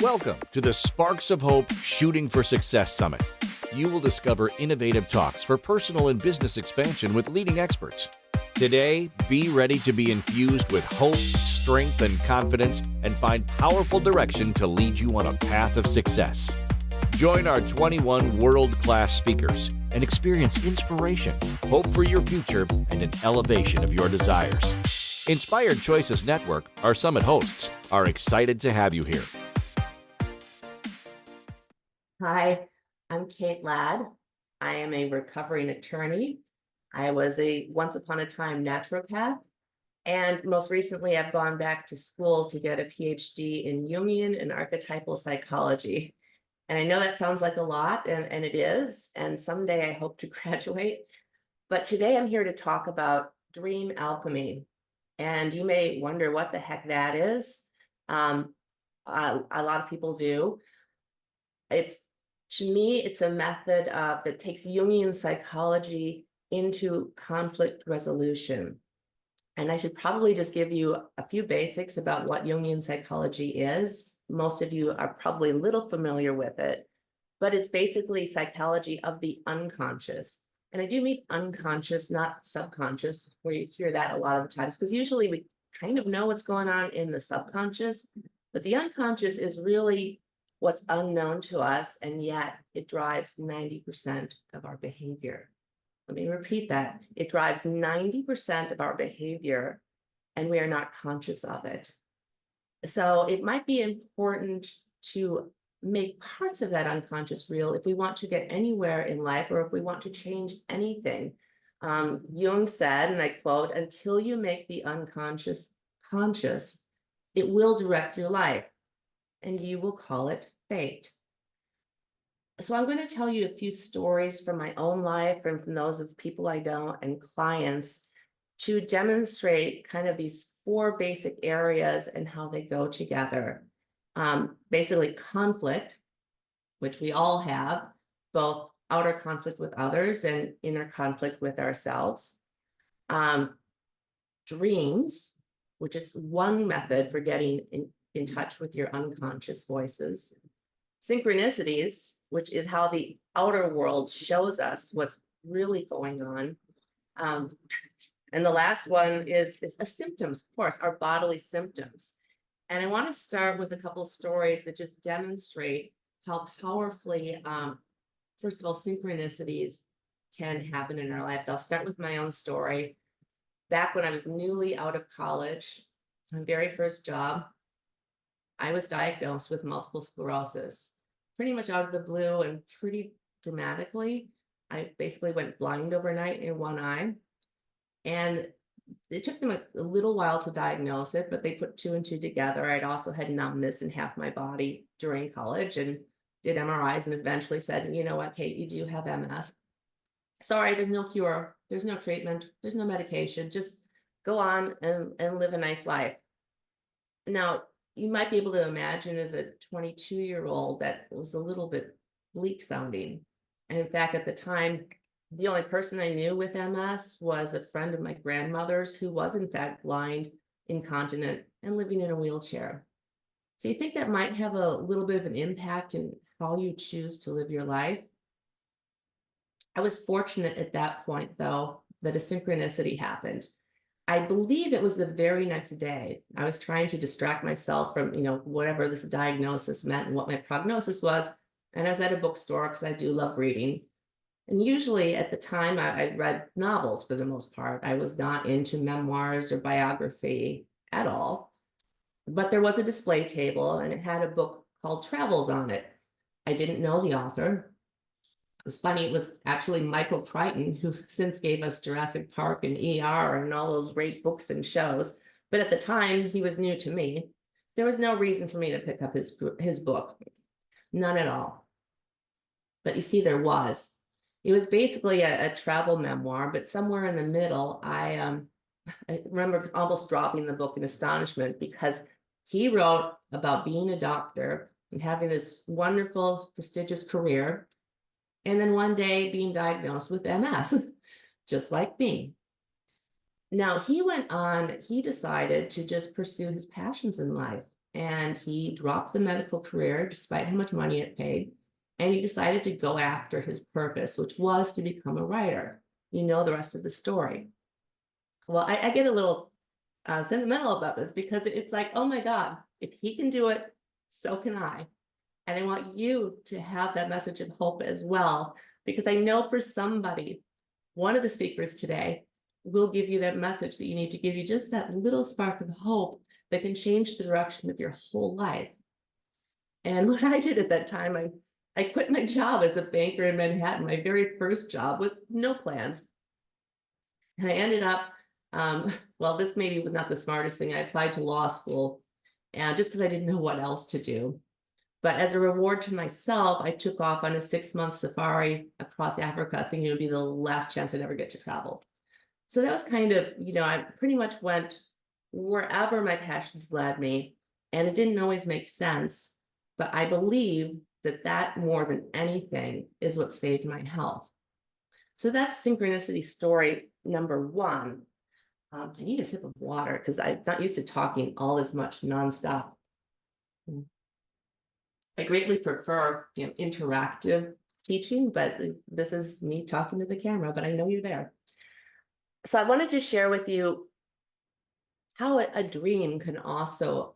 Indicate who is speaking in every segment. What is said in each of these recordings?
Speaker 1: Welcome to the Sparks of Hope Shooting for Success Summit. You will discover innovative talks for personal and business expansion with leading experts. Today, be ready to be infused with hope, strength, and confidence, and find powerful direction to lead you on a path of success. Join our 21 world-class speakers and experience inspiration, hope for your future, and an elevation of your desires. Inspired Choices Network, our summit hosts, are excited to have you here.
Speaker 2: Hi, I'm Kate Ladd. I am a recovering attorney. I was a once upon a time naturopath, and most recently I've gone back to school to get a PhD in Jungian and Archetypal Psychology. And I know that sounds like a lot, and it is, and someday I hope to graduate. But today I'm here to talk about dream alchemy. And you may wonder what the heck that is. A lot of people do. To me, it's a method that takes Jungian psychology into conflict resolution. And I should probably just give you a few basics about what Jungian psychology is. Most of you are probably a little familiar with it, but it's basically psychology of the unconscious. And I do mean unconscious, not subconscious, where you hear that a lot of the times, because usually we kind of know what's going on in the subconscious, but the unconscious is really what's unknown to us, and yet it drives 90% of our behavior. Let me repeat that. It drives 90% of our behavior, and we are not conscious of it. So it might be important to make parts of that unconscious real if we want to get anywhere in life, or if we want to change anything. Jung said, and I quote, "Until you make the unconscious conscious, it will direct your life, and you will call it fate." So I'm going to tell you a few stories from my own life and from those of people I know and clients to demonstrate kind of these four basic areas and how they go together. Basically conflict, which we all have, both outer conflict with others and inner conflict with ourselves. Dreams, which is one method for getting in touch with your unconscious voices. Synchronicities, which is how the outer world shows us what's really going on. And the last one is symptoms, of course, our bodily symptoms. And I want to start with a couple of stories that just demonstrate how powerfully, first of all, synchronicities can happen in our life. I'll start with my own story. Back when I was newly out of college, my very first job, I was diagnosed with multiple sclerosis, pretty much out of the blue and pretty dramatically. I basically went blind overnight in one eye. And it took them a little while to diagnose it, but they put two and two together. I'd also had numbness in half my body during college and did MRIs and eventually said, "You know what, Kate, you do have MS. Sorry, there's no cure, there's no treatment, there's no medication. Just go on and live a nice life." Now, you might be able to imagine as a 22-year-old that was a little bit bleak sounding. And in fact, at the time, the only person I knew with MS was a friend of my grandmother's who was in fact blind, incontinent, and living in a wheelchair. So you think that might have a little bit of an impact in how you choose to live your life? I was fortunate at that point, though, that a synchronicity happened. I believe it was the very next day. I was trying to distract myself from, whatever this diagnosis meant and what my prognosis was. And I was at a bookstore because I do love reading. And usually at the time, I read novels for the most part. I was not into memoirs or biography at all. But there was a display table and it had a book called Travels on it. I didn't know the author. It was funny, it was actually Michael Crichton, who since gave us Jurassic Park and ER and all those great books and shows. But at the time, he was new to me. There was no reason for me to pick up his book. None at all. But you see, there was. It was basically a travel memoir, but somewhere in the middle, I remember almost dropping the book in astonishment because he wrote about being a doctor and having this wonderful, prestigious career, and then one day being diagnosed with MS, just like me. Now, he went on, he decided to just pursue his passions in life. and he dropped the medical career despite how much money it paid. And he decided to go after his purpose, which was to become a writer. You know the rest of the story. Well, I get a little sentimental about this because it's like, oh my God, if he can do it, so can I. And I want you to have that message of hope as well, because I know for somebody, one of the speakers today will give you that message that you need to give you just that little spark of hope that can change the direction of your whole life. And what I did at that time, I quit my job as a banker in Manhattan, my very first job with no plans. And I ended up, well, this maybe was not the smartest thing. I applied to law school, and just because I didn't know what else to do. But as a reward to myself, I took off on a 6-month safari across Africa, thinking it would be the last chance I'd ever get to travel. So that was kind of, I pretty much went wherever my passions led me, and it didn't always make sense. But I believe that more than anything is what saved my health. So that's synchronicity story number 1. I need a sip of water because I'm not used to talking all this much nonstop. I greatly prefer, interactive teaching, but this is me talking to the camera, but I know you're there. So I wanted to share with you how a dream can also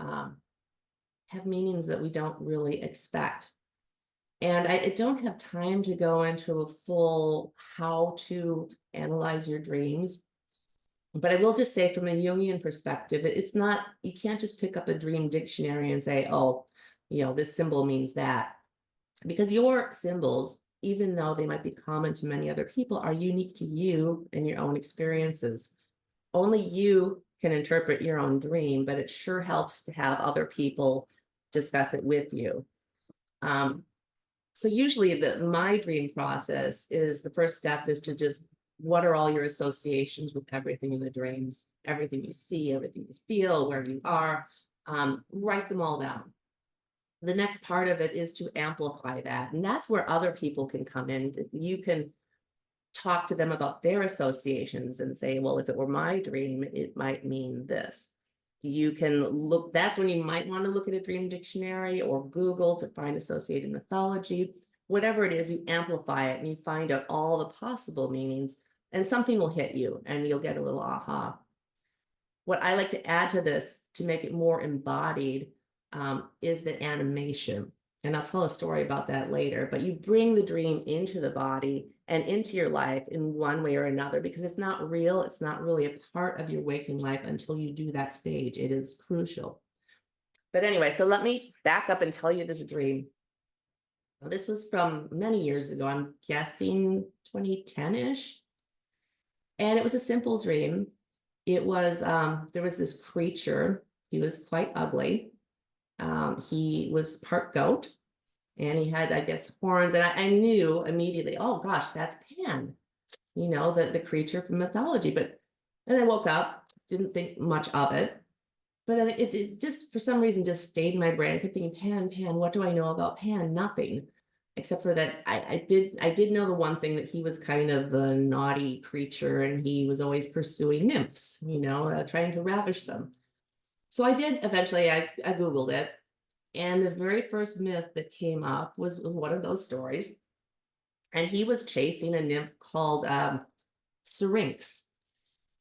Speaker 2: have meanings that we don't really expect. And I don't have time to go into a full how to analyze your dreams, but I will just say from a Jungian perspective, it's not, you can't just pick up a dream dictionary and say, oh, this symbol means that. Because your symbols, even though they might be common to many other people, are unique to you and your own experiences. Only you can interpret your own dream, but it sure helps to have other people discuss it with you. So usually my dream process is, the first step is to just, what are all your associations with everything in the dreams, everything you see, everything you feel, where you are, write them all down. The next part of it is to amplify that. And that's where other people can come in. You can talk to them about their associations and say, well, if it were my dream, it might mean this. You can look, that's when you might want to look at a dream dictionary or Google to find associated mythology. Whatever it is, you amplify it and you find out all the possible meanings, and something will hit you and you'll get a little aha. What I like to add to this to make it more embodied is the animation. And I'll tell a story about that later, but you bring the dream into the body and into your life in one way or another, because it's not real. It's not really a part of your waking life until you do that stage. It is crucial. But anyway, so let me back up and tell you this dream. This was from many years ago. I'm guessing 2010-ish. And it was a simple dream. It was, there was this creature. He was quite ugly. He was part goat, and he had, I guess, horns. And I knew immediately, oh gosh, that's Pan, the creature from mythology. But then I woke up, didn't think much of it. But then it just, for some reason, just stayed in my brain. I kept thinking, Pan, what do I know about Pan? Nothing, except for that I did know the one thing, that he was kind of the naughty creature, and he was always pursuing nymphs, trying to ravish them. So I did eventually, I Googled it. And the very first myth that came up was one of those stories. And he was chasing a nymph called Syrinx.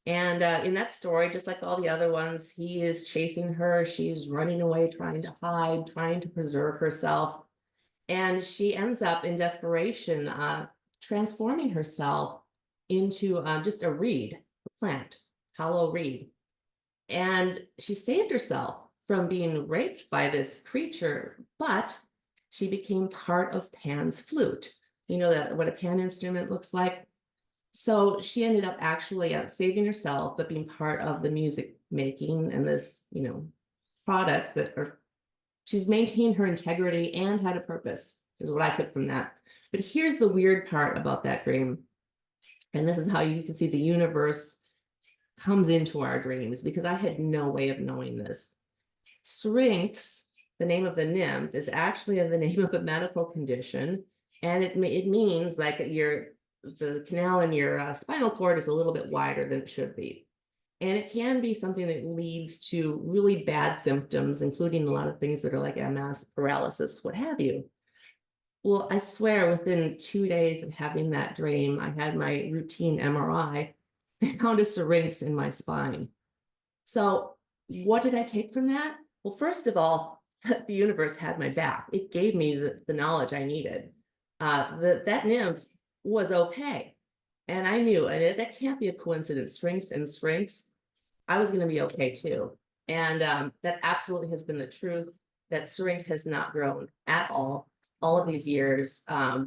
Speaker 2: And in that story, just like all the other ones, he is chasing her. She's running away, trying to hide, trying to preserve herself. And she ends up in desperation, transforming herself into just a reed, a plant, hollow reed. And she saved herself from being raped by this creature, but she became part of Pan's flute. You know that what a Pan instrument looks like? So she ended up actually saving herself, but being part of the music making and this, product she's maintained her integrity and had a purpose, is what I took from that. But here's the weird part about that dream. And this is how you can see the universe comes into our dreams, because I had no way of knowing this. Syrinx, the name of the nymph, is actually the name of a medical condition, and it means like the canal in your spinal cord is a little bit wider than it should be. And it can be something that leads to really bad symptoms, including a lot of things that are like MS, paralysis, what have you. Well, I swear within 2 days of having that dream, I had my routine MRI. They found a syrinx in my spine. So what did I take from that? Well, first of all, the universe had my back. It gave me the knowledge I needed. That nymph was okay. And I knew, and that can't be a coincidence. Syrinx and syrinx, I was going to be okay too. And that absolutely has been the truth. That syrinx has not grown at all of these years. I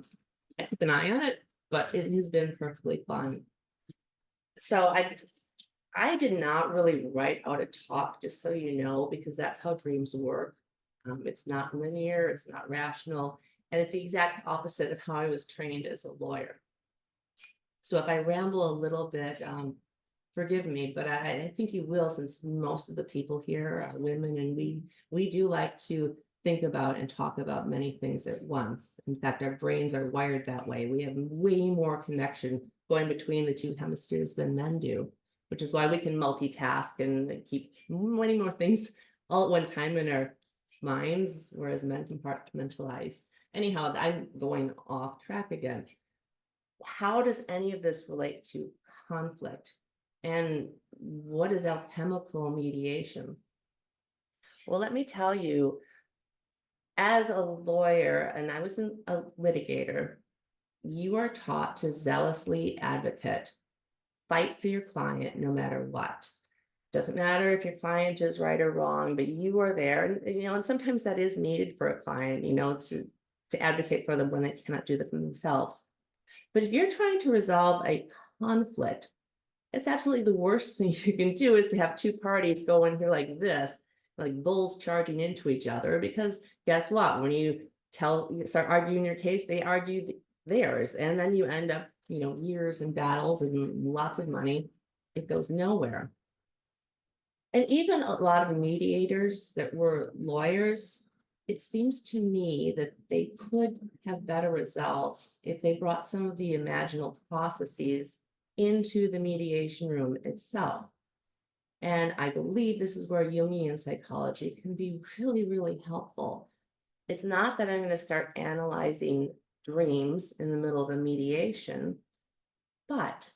Speaker 2: keep an eye on it, but it has been perfectly fine. So I did not really write out a talk, just so you know, because that's how dreams work. It's not linear, it's not rational, and it's the exact opposite of how I was trained as a lawyer. So if I ramble a little bit, forgive me, but I think you will, since most of the people here are women, and we do like to think about and talk about many things at once. In fact, our brains are wired that way. We have way more connection going between the two hemispheres than men do, which is why we can multitask and keep many more things all at one time in our minds, whereas men compartmentalize. Anyhow, I'm going off track again. How does any of this relate to conflict? And what is alchemical mediation? Well, let me tell you, as a lawyer, and I was a litigator, you are taught to zealously advocate, fight for your client no matter what. Doesn't matter if your client is right or wrong, but you are there. And, and sometimes that is needed for a client, to advocate for them when they cannot do that for themselves. But if you're trying to resolve a conflict, it's absolutely the worst thing you can do is to have two parties go in here like this, like bulls charging into each other, because guess what? When you start arguing your case, they argue theirs, and then you end up, years in battles and lots of money. It goes nowhere. And even a lot of mediators that were lawyers, it seems to me that they could have better results if they brought some of the imaginal processes into the mediation room itself. And I believe this is where Jungian psychology can be really, really helpful. It's not that I'm going to start analyzing dreams in the middle of a mediation, but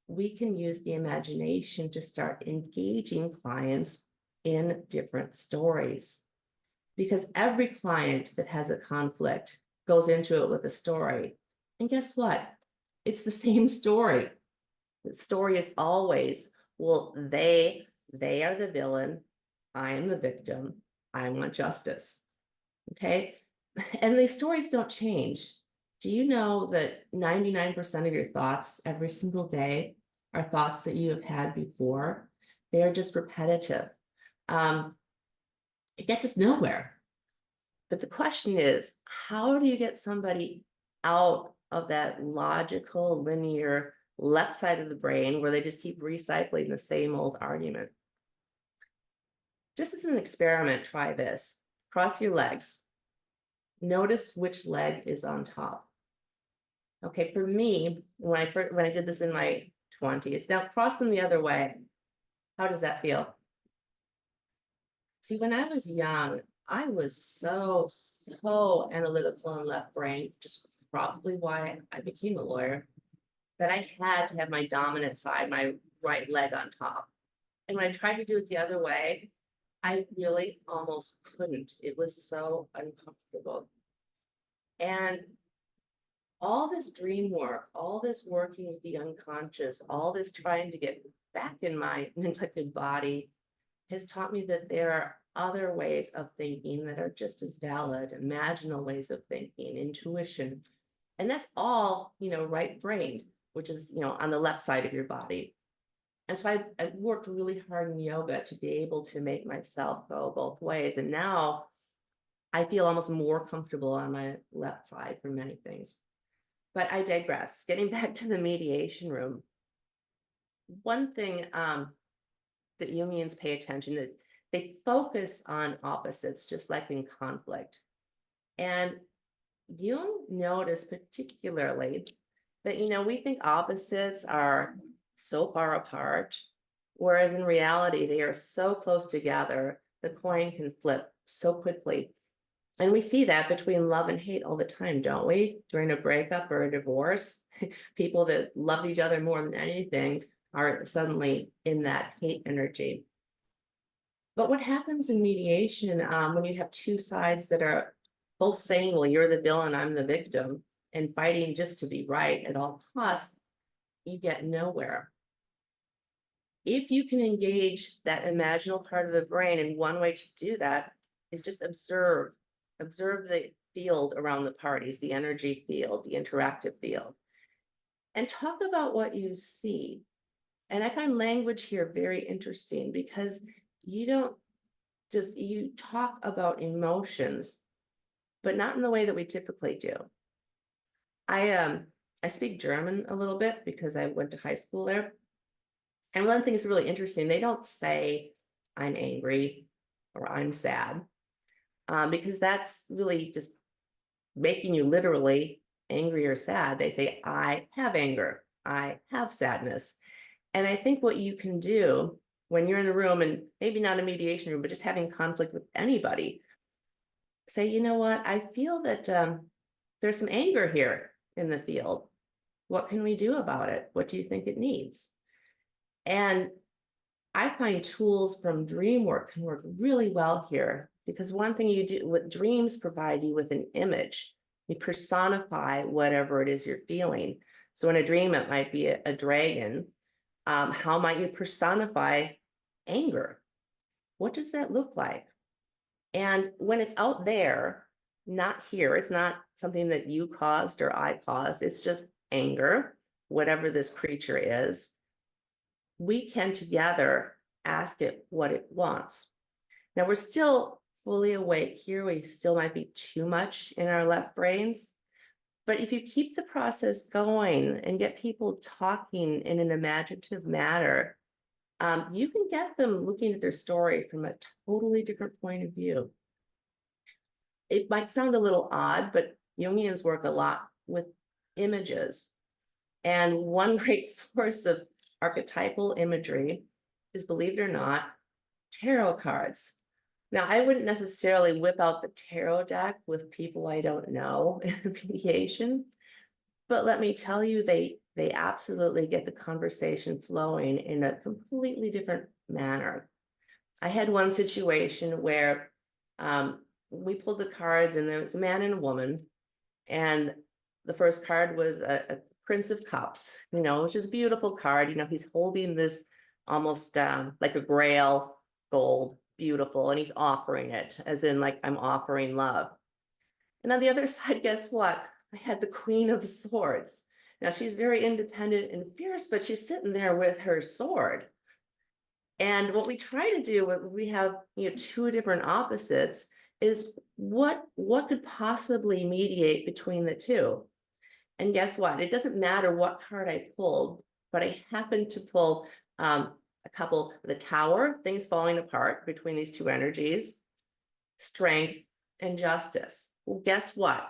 Speaker 2: we can use the imagination to start engaging clients in different stories. Because every client that has a conflict goes into it with a story. And guess what? It's the same story. The story is always, well, they are the villain. I am the victim. I want justice. Okay. And these stories don't change. Do you know that 99% of your thoughts every single day are thoughts that you have had before? They are just repetitive. It gets us nowhere. But the question is, how do you get somebody out of that logical, linear left side of the brain where they just keep recycling the same old argument? Just as an experiment, try this. Cross your legs. Notice which leg is on top. Okay, for me, when I did this in my 20s, now cross them the other way. How does that feel? See, when I was young, I was so analytical and left brain, just probably why I became a lawyer, that I had to have my dominant side, my right leg on top. And when I tried to do it the other way, I really almost couldn't. It was so uncomfortable. And all this dream work, all this working with the unconscious, all this trying to get back in my neglected body has taught me that there are other ways of thinking that are just as valid, imaginal ways of thinking, intuition. And that's all, right-brained, which is, on the left side of your body. And so I worked really hard in yoga to be able to make myself go both ways. And now I feel almost more comfortable on my left side for many things. But I digress. Getting back to the mediation room. One thing that Jungians pay attention to, they focus on opposites, just like in conflict. And Jung noticed particularly that, we think opposites are so far apart. Whereas in reality, they are so close together, the coin can flip so quickly. And we see that between love and hate all the time, don't we? During a breakup or a divorce, people that love each other more than anything are suddenly in that hate energy. But what happens in mediation when you have two sides that are both saying, well, you're the villain, I'm the victim, and fighting just to be right at all costs, you get nowhere. If you can engage that imaginal part of the brain, and one way to do that is just observe the field around the parties, the energy field, the interactive field, and talk about what you see. And I find language here very interesting because you don't just, you talk about emotions, but not in the way that we typically do. I speak German a little bit because I went to high school there. And one thing is really interesting, they don't say I'm angry or I'm sad, because that's really just making you literally angry or sad. They say, I have anger, I have sadness. And I think what you can do when you're in a room, and maybe not a mediation room, but just having conflict with anybody, say, you know what, I feel that there's some anger here in the field. What can we do about it? What do you think it needs? And I find tools from dream work can work really well here, because one thing you do, what dreams provide you with an image. You personify whatever it is you're feeling. So in a dream, it might be a dragon. How might you personify anger? What does that look like? And when it's out there, not here, it's not something that you caused or I caused, it's just anger, whatever this creature is, we can together ask it what it wants. Now we're still fully awake here. We still might be too much in our left brains. But if you keep the process going and get people talking in an imaginative manner, you can get them looking at their story from a totally different point of view. It might sound a little odd, but Jungians work a lot with images. And one great source of archetypal imagery is, believe it or not, tarot cards. Now, I wouldn't necessarily whip out the tarot deck with people I don't know in mediation, but let me tell you, they absolutely get the conversation flowing in a completely different manner. I had one situation where we pulled the cards, and there was a man and a woman, and the first card was a Prince of Cups, which is a beautiful card. He's holding this almost like a grail, gold, beautiful, and he's offering it, as in like, I'm offering love. And on the other side, guess what? I had the Queen of Swords. Now she's very independent and fierce, but she's sitting there with her sword. And what we try to do when we have two different opposites is what could possibly mediate between the two. And guess what? It doesn't matter what card I pulled, but I happened to pull a couple, the Tower, things falling apart between these two energies, strength and justice. Well, guess what?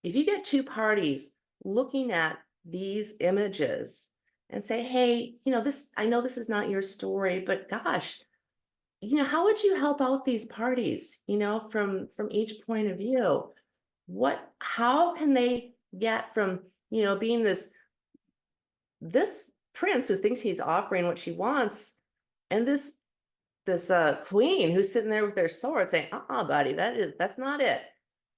Speaker 2: If you get two parties looking at these images and say, hey, I know this is not your story, but gosh, how would you help out these parties, from each point of view? How can they get from, being this prince who thinks he's offering what she wants, and this queen who's sitting there with their sword saying, buddy, that's not it.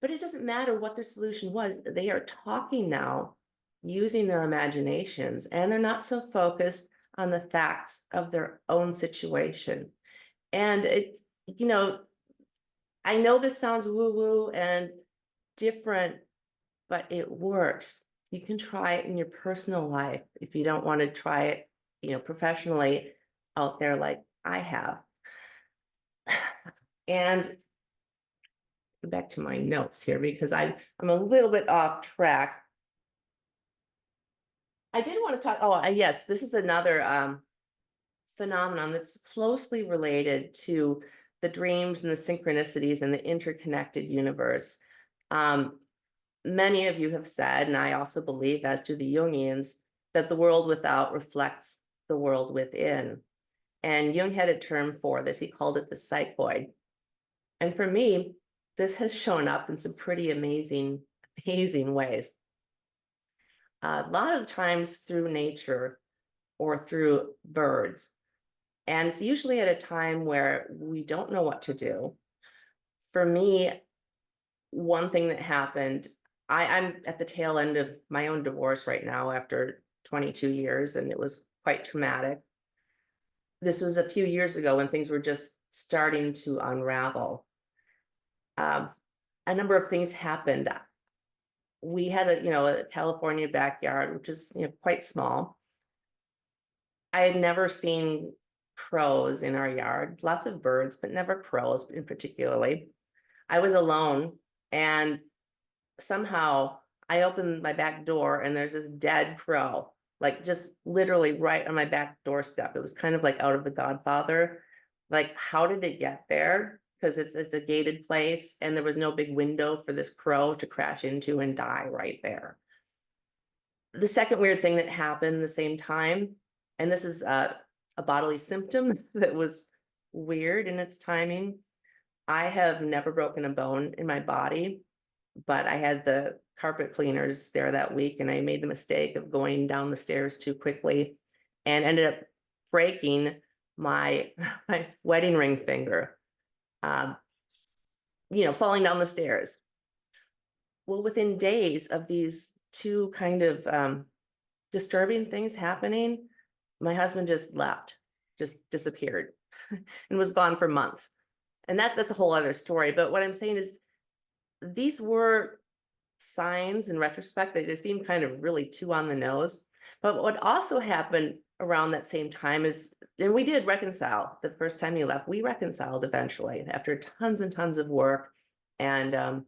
Speaker 2: But it doesn't matter what their solution was. They are talking now using their imaginations, and they're not so focused on the facts of their own situation. And I know this sounds woo-woo and different, but it works. You can try it in your personal life if you don't want to try it, professionally out there like I have. And back to my notes here, because I'm a little bit off track. I did want to talk, yes, this is another phenomenon that's closely related to the dreams and the synchronicities and the interconnected universe. Many of you have said, and I also believe, as do the Jungians, that the world without reflects the world within. And Jung had a term for this. He called it the psychoid. And for me, this has shown up in some pretty amazing ways. A lot of times through nature or through birds. And it's usually at a time where we don't know what to do. For me, one thing that happened, I'm at the tail end of my own divorce right now after 22 years, and it was quite traumatic. This was a few years ago when things were just starting to unravel. A number of things happened. We had a California backyard, which is quite small. I had never seen crows in our yard, lots of birds, but never crows in particularly. I was alone, and somehow I opened my back door and there's this dead crow, like just literally right on my back doorstep. It was kind of like out of The Godfather. Like, how did it get there? Because it's a gated place and there was no big window for this crow to crash into and die right there. The second weird thing that happened the same time, and this is a bodily symptom that was weird in its timing. I have never broken a bone in my body, but I had the carpet cleaners there that week and I made the mistake of going down the stairs too quickly and ended up breaking my wedding ring finger, falling down the stairs. Well, within days of these two kind of disturbing things happening, my husband just left, just disappeared and was gone for months. And that's a whole other story. But what I'm saying is these were signs in retrospect that just seemed kind of really too on the nose. But what also happened around that same time is, and we did reconcile the first time he left, we reconciled eventually after tons and tons of work. And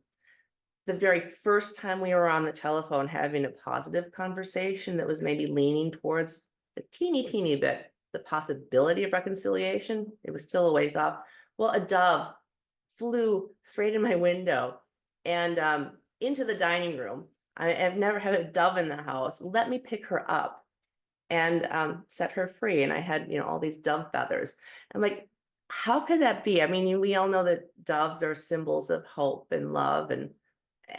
Speaker 2: the very first time we were on the telephone having a positive conversation that was maybe leaning towards a teeny bit the possibility of reconciliation, it was still a ways off. Well, a dove flew straight in my window and into the dining room. I've never had a dove in the house. Let me pick her up and set her free. And I had, all these dove feathers. I'm like, how could that be? I mean, we all know that doves are symbols of hope and love. And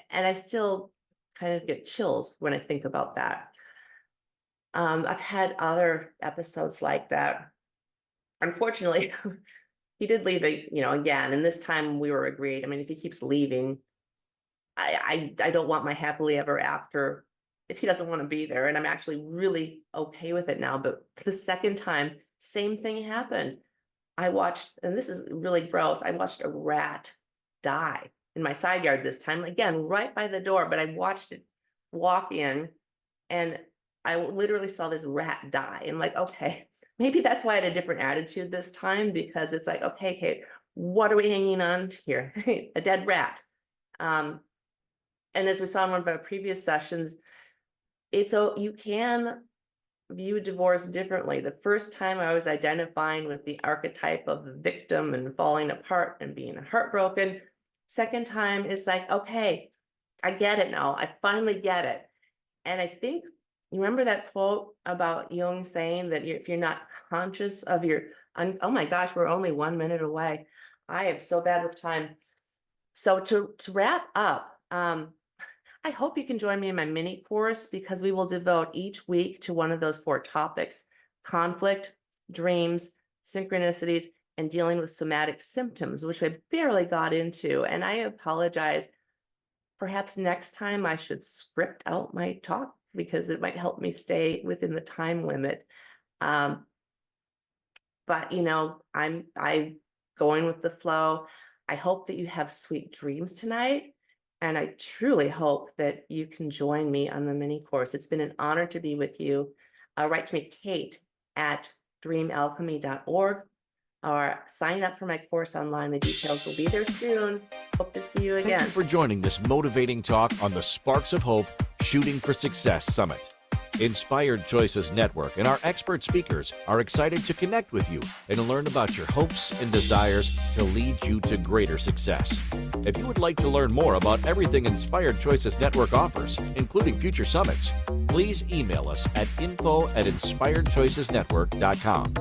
Speaker 2: I still kind of get chills when I think about that. I've had other episodes like that. Unfortunately, he did leave, again, and this time we were agreed. I mean, if he keeps leaving, I don't want my happily ever after if he doesn't want to be there. And I'm actually really okay with it now. But the second time, same thing happened. I watched, and this is really gross, I watched a rat die in my side yard this time, again, right by the door, but I watched it walk in and I literally saw this rat die. And I'm like, okay, maybe that's why I had a different attitude this time, because it's like, okay, Kate, what are we hanging on to here? A dead rat. And as we saw in one of our previous sessions, you can view divorce differently. The first time I was identifying with the archetype of the victim and falling apart and being heartbroken. Second time, it's like, okay, I get it now. I finally get it. And I think, you remember that quote about Jung saying that if you're not conscious of your, oh my gosh, we're only 1 minute away. I am so bad with time. So to wrap up, I hope you can join me in my mini course, because we will devote each week to one of those 4 topics: conflict, dreams, synchronicities, and dealing with somatic symptoms, which I barely got into. And I apologize. Perhaps next time I should script out my talk, because it might help me stay within the time limit. But I'm going with the flow. I hope that you have sweet dreams tonight. And I truly hope that you can join me on the mini course. It's been an honor to be with you. Write to me, kate@dreamalchemy.org, or sign up for my course online. The details will be there soon. Hope to see you again.
Speaker 1: Thank you for joining this motivating talk on the Sparks of Hope Shooting for Success Summit. Inspired Choices Network and our expert speakers are excited to connect with you and learn about your hopes and desires to lead you to greater success. If you would like to learn more about everything Inspired Choices Network offers, including future summits, please email us at info@inspiredchoicesnetwork.com.